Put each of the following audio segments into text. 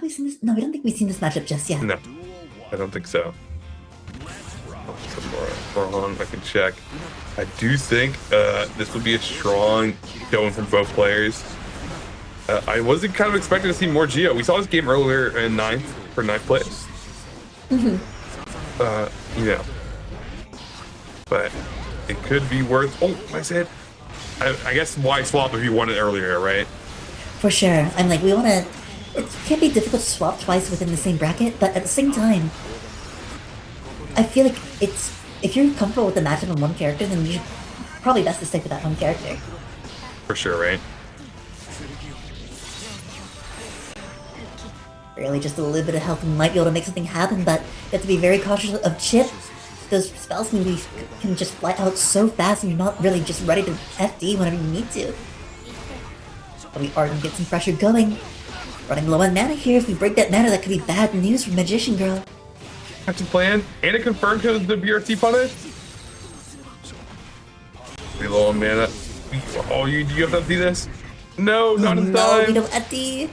we seen this? No, I don't think we've seen this matchup just yet. No, I don't think so. Wrong. I can check. I do think this would be a strong showing from both players. I wasn't kind of expecting to see more Geo. We saw this game earlier in for ninth place. Mm-hmm. You know, but it could be worth. Oh, I said. I guess why swap if you won it earlier, right? For sure. I'm like, we want to. It can't be difficult to swap twice within the same bracket, but at the same time, I feel like it's if you're comfortable with the matchup on one character, then you should probably best to stick with that one character. For sure, right? Really, just a little bit of health might be able to make something happen, but you have to be very cautious of Chip. Those spells can just fly out so fast, and you're not really just ready to FD whenever you need to. But we are going to get some pressure going. Running low on mana here. If we break that mana, that could be bad news for Magician Girl. Action plan, and it confirmed because the BRT punish. Pretty low on mana. Oh, do you have to FD this? No, not in time. No, we don't FD.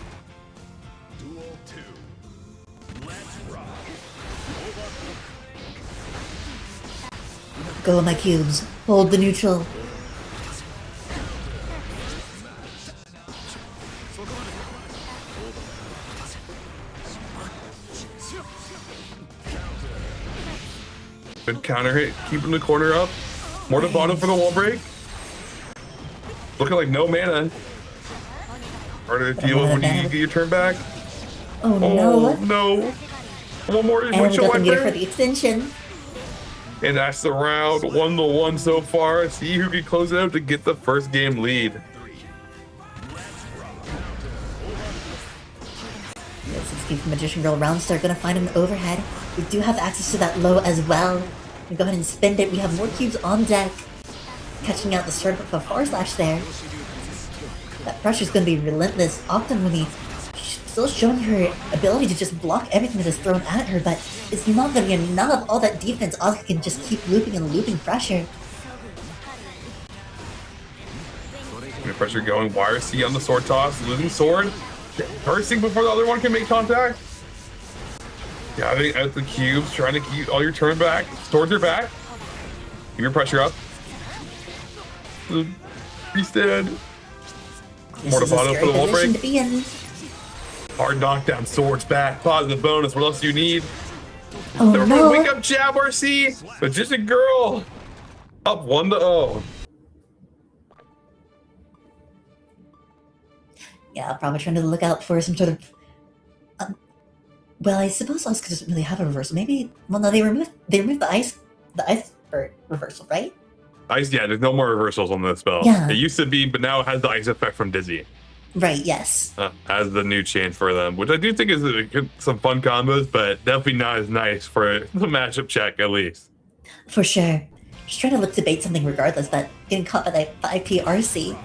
Go, my cubes. Hold the neutral. Good counter hit, keeping the corner up. More to bottom for the wall break. Looking like no mana. Harder to deal with when you get your turn back. Oh no. No. One more. And we got them here for the extension. And that's the round. 1-1 so far. See who can close it out to get the first game lead. The 16th Magician Girl round start gonna find an overhead. We do have access to that low as well. We go ahead and spend it. We have more cubes on deck. Catching out the start of the far slash there. That pressure's gonna be relentless. Octonwoomy still showing her ability to just block everything that is thrown at her, but it's not gonna be enough. All that defense, Asuka can just keep looping and looping pressure. Pressure going. YRC on the sword toss. Losing sword. Bursting before the other one can make contact. Gathering out the cubes, trying to keep all your turn back. Swords are back. Keep your pressure up. Freestand. More to bottom for the wall break. Hard knockdown, swords back. Positive bonus. What else do you need? Oh no! Wake up, jab, RC. Magician Girl. Up 1-0. Yeah, probably trying to look out for some sort of. Well, I suppose Asuka doesn't really have a reversal. Maybe. Well, no, they removed the ice reversal, right? Ice, yeah. There's no more reversals on this spell. Yeah. It used to be, but now it has the ice effect from Dizzy. Right. Yes. As the new chain for them, which I do think is some fun combos, but definitely not as nice for the matchup check at least. For sure. Just trying to look to bait something regardless, but getting caught by that 5P RC.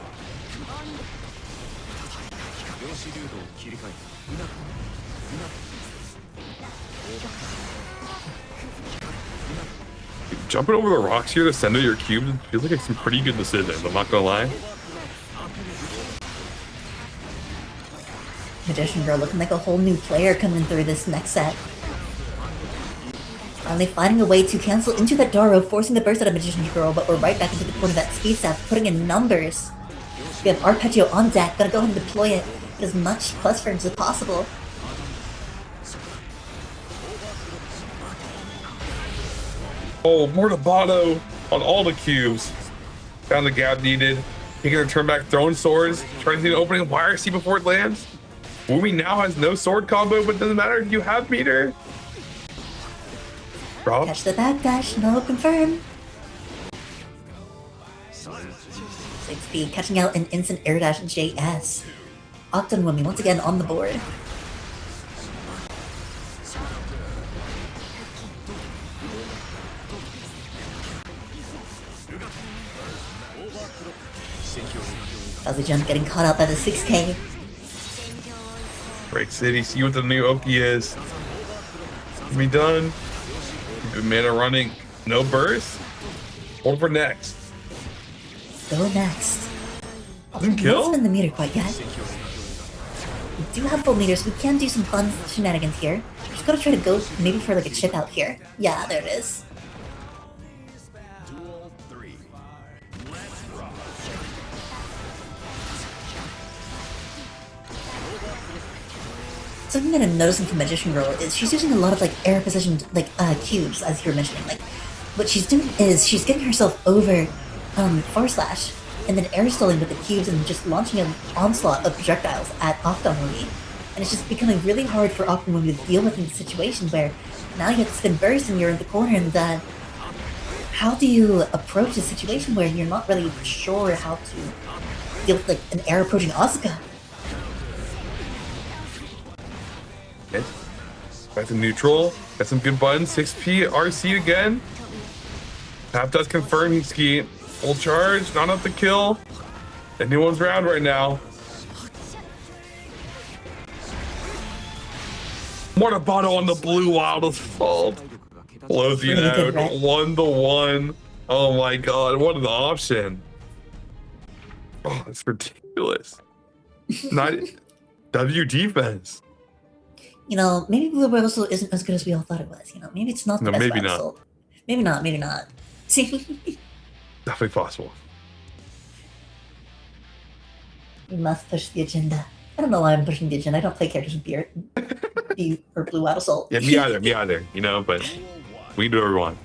Jumping over the rocks here to send out your cubes feels like it's some pretty good decisions, I'm not gonna lie. Magician Girl looking like a whole new player coming through this next set. Finally finding a way to cancel into that Doro, forcing the burst out of Magician Girl, but we're right back into the corner of that speed staff, putting in numbers. We have Arpeggio on deck, gonna go ahead and deploy it, get as much plus frames as possible. Oh, Mortabato on all the cubes. Found the gap needed. Taking a turn back, throwing swords, trying to see an opening YRC before it lands. Woomy now has no sword combo, but doesn't matter if you have meter. Bro. Catch the backdash, no confirm. 6B catching out an instant air dash JS. Octonwoomy once again on the board. Fuzzy Jump getting caught out by the 6K. Break City, see what the new Oki is. Be done. Keep mana running. No burst. Hold for next. Go next. Doesn't kill? Not spin the meter quite yet. do have full meters. We can do some fun shenanigans here. Just gotta try to go maybe for like a chip out here. Yeah, there it is. Something that I'm noticing from Magician Girl is she's using a lot of like air positioned like cubes, as you were mentioning. Like what she's doing is she's getting herself over Far Slash and then air stalling with the cubes and just launching an onslaught of projectiles at octonwoomy. And it's just becoming really hard for octonwoomy to deal with in the situation where now you have to spin burst and you're in the corner and how do you approach a situation where you're not really sure how to deal with like an air approaching Asuka? Back to neutral. Got some good buttons. 6P RC again. Half does confirm he's ski. Full charge, not enough to kill. Anyone's round right now. Mortabato on the blue wild assault. Closing out 1-1. Oh my god, what an option. Oh, that's ridiculous. Not W defense. You know, maybe Blue Whistle isn't as good as we all thought it was. You know, maybe it's not the best maybe not. Maybe not, maybe not. Definitely possible. We must push the agenda. I don't know why I'm pushing the agenda. I don't play characters with beer or Blue Wild Assault. Yeah, me either, you know, but we can do what we want.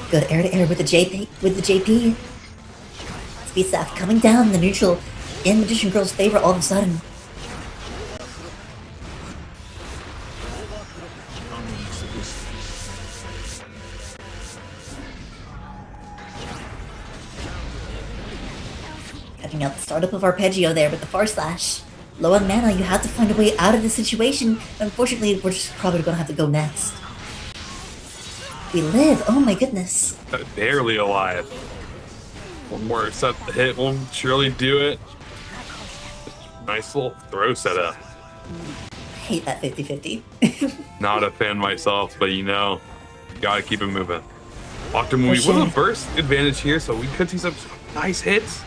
Good air to air with the JP. Speed Staff coming down the neutral in Magician Girl's favor all of a sudden. Catching out the startup of Arpeggio there with the Far Slash. Low on mana, you have to find a way out of this situation. Unfortunately, we're just probably gonna have to go next. We live, oh my goodness. Barely alive. One more set hit will surely do it. Nice little throw setup. I hate that 50-50. Not a fan myself, but you know, gotta keep it moving. Octonwoomy with a burst advantage here, so we could see some nice hits.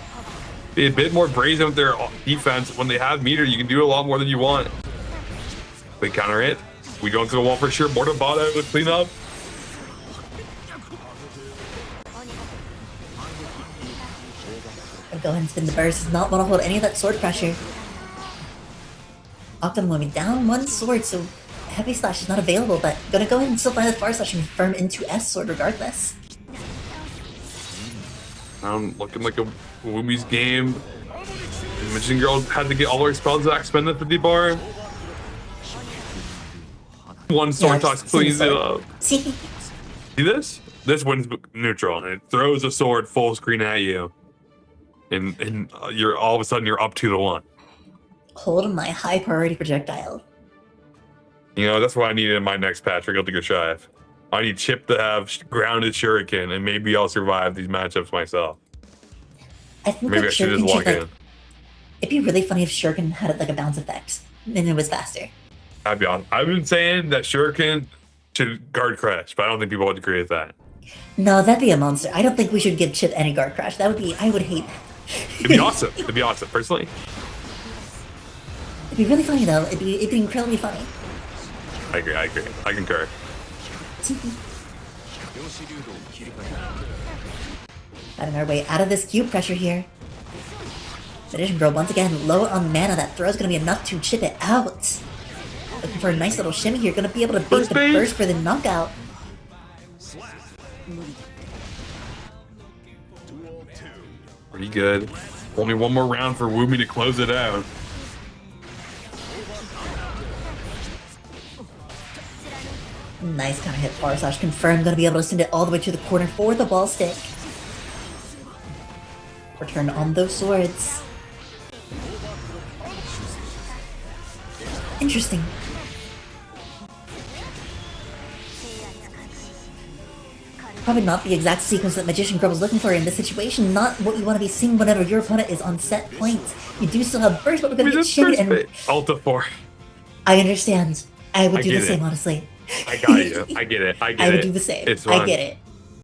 Be a bit more brazen with their defense. When they have meter, you can do a lot more than you want. Big counter hit. We go into the wall for sure. Mortabato with clean up. Go ahead and spin the burst. Does not want to hold any of that sword pressure. Octonwoomy down one sword, so heavy slash is not available, but gonna go ahead and still find the Far Slash and confirm into S sword regardless. Looking like a Woomy's game. Magician Girl had to get all her spells back, spend the 50 bar. One sword toss cleans it up. See this? This wins neutral, and it throws a sword full screen at you. And you're all of a sudden you're up 2-1. Hold my high priority projectile. You know, that's what I needed in my next patch for Guilty Gear Shive. I need Chip to have grounded Shuriken, and maybe I'll survive these matchups myself. I think maybe I should just walk in. It'd be really funny if Shuriken had like a bounce effect, and it was faster. I'd be honest. I've been saying that Shuriken should guard crash, but I don't think people would agree with that. No, that'd be a monster. I don't think we should give Chip any guard crash. That would be, I would hate that. It'd be awesome. It'd be awesome, personally. It'd be really funny though. It'd be incredibly funny. I agree. I concur. Finding our way out of this cube pressure here. Magician Girl once again low on mana. That throw's gonna be enough to chip it out. Looking for a nice little shimmy here. Gonna be able to beat the burst for the knockout. Pretty good. Only one more round for Woomy to close it out. Nice kind of hit. Far Slash confirmed. Gonna be able to send it all the way to the corner for the ball stick. Return on those swords. Interesting. Probably not the exact sequence that Magician Girl was looking for in this situation. Not what you want to be seeing whenever your opponent is on set points. You do still have burst, but we're gonna get shimmied and Alta 4. I understand. I would do the same, honestly. I got you. I get it. I would do the same. It's fun. I get it.